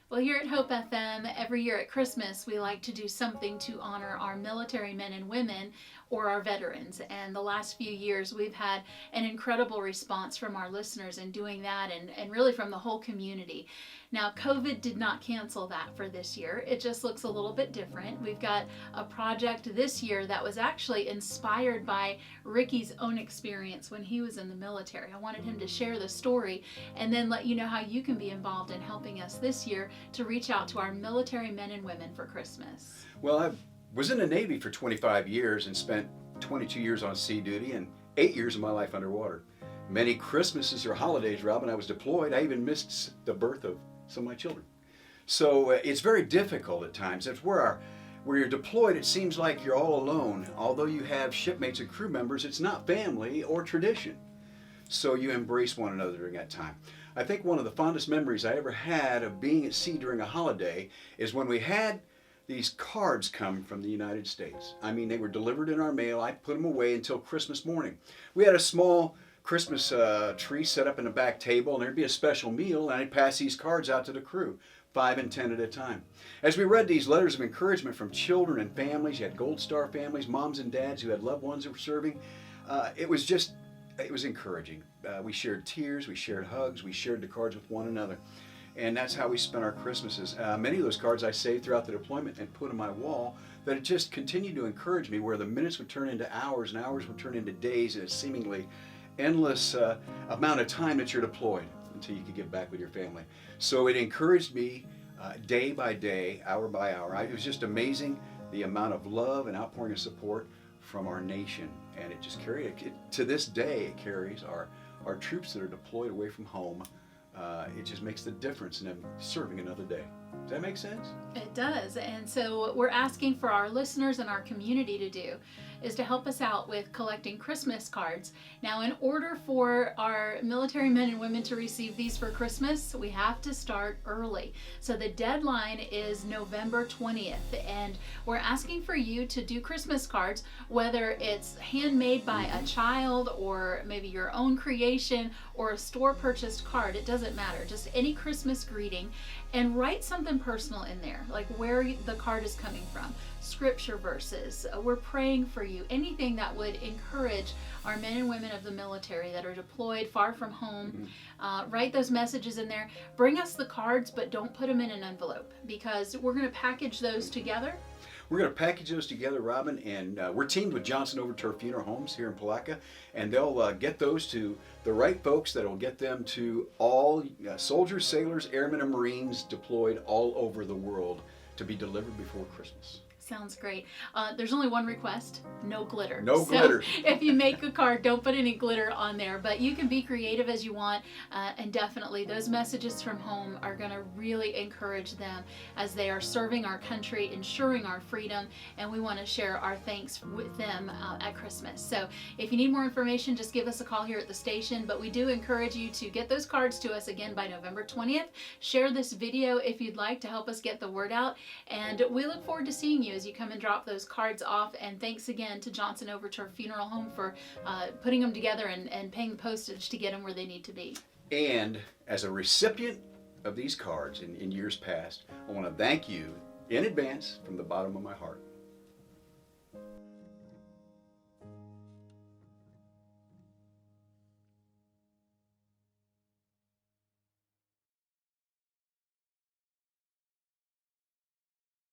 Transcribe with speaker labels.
Speaker 1: Well, here at Hope FM, every year at Christmas, we like to do something to honor our military men and women or our veterans. And the last few years, we've had an incredible response from our listeners in doing that and really from the whole community. Now, COVID did not cancel that for this year. It just looks a little bit different. We've got a project this year that was actually inspired by Ricky's own experience when he was in the military. I wanted him to share the story and then let you know how you can be involved in helping us this year to reach out to our military men and women for Christmas.
Speaker 2: Well, I was in the Navy for 25 years and spent 22 years on sea duty and 8 years of my life underwater. Many Christmases or holidays, Robin, I was deployed. I even missed the birth of some of my children. So it's very difficult at times. That's where you're deployed, it seems like you're all alone. Although you have shipmates and crew members, it's not family or tradition. So you embrace one another during that time. I think one of the fondest memories I ever had of being at sea during a holiday is when we had these cards come from the United States. I mean, they were delivered in our mail. I put them away until Christmas morning. We had a small Christmas tree set up in the back table, and there'd be a special meal, and I'd pass these cards out to the crew, 5 and 10 at a time. As we read these letters of encouragement from children and families, you had Gold Star families, moms and dads who had loved ones who were serving. It was encouraging. We shared tears, we shared hugs, we shared the cards with one another. And that's how we spent our Christmases. Many of those cards I saved throughout the deployment and put on my wall, that it just continued to encourage me, where the minutes would turn into hours and hours would turn into days, and a seemingly endless amount of time that you're deployed until you could get back with your family. So it encouraged me day by day, hour by hour. It was just amazing the amount of love and outpouring of support from our nation. And it just carried, to this day, it carries our troops that are deployed away from home. It just makes the difference in them serving another day. Does that make sense?
Speaker 1: It does. And so what we're asking for our listeners and our community to do is to help us out with collecting Christmas cards. Now, in order for our military men and women to receive these for Christmas, we have to start early. So the deadline is November 20th, and we're asking for you to do Christmas cards, whether it's handmade by a child or maybe your own creation or a store purchased card. It doesn't matter. Just any Christmas greeting, and write something personal in there, like where the card is coming from, scripture verses, we're praying for you, anything that would encourage our men and women of the military that are deployed far from home. Write those messages in there. Bring us the cards, but don't put them in an envelope, because we're going to package those together.
Speaker 2: We're going to package those together, Robin, and we're teamed with Johnson Overturf Funeral Homes here in Palatka, and they'll get those to the right folks that will get them to all soldiers, sailors, airmen, and Marines deployed all over the world to be delivered before Christmas.
Speaker 1: Sounds great. There's only one request: no glitter.
Speaker 2: No glitter.
Speaker 1: If you make a card, don't put any glitter on there, but you can be creative as you want, and definitely those messages from home are going to really encourage them as they are serving our country, ensuring our freedom, and we want to share our thanks with them at Christmas. So if you need more information, just give us a call here at the station, but we do encourage you to get those cards to us again by November 20th. Share this video if you'd like to help us get the word out, and we look forward to seeing you as you come and drop those cards off. And thanks again to Johnson Overturf Funeral Home for putting them together and paying the postage to get them where they need to be.
Speaker 2: And as a recipient of these cards in years past, I want to thank you in advance from the bottom of my heart.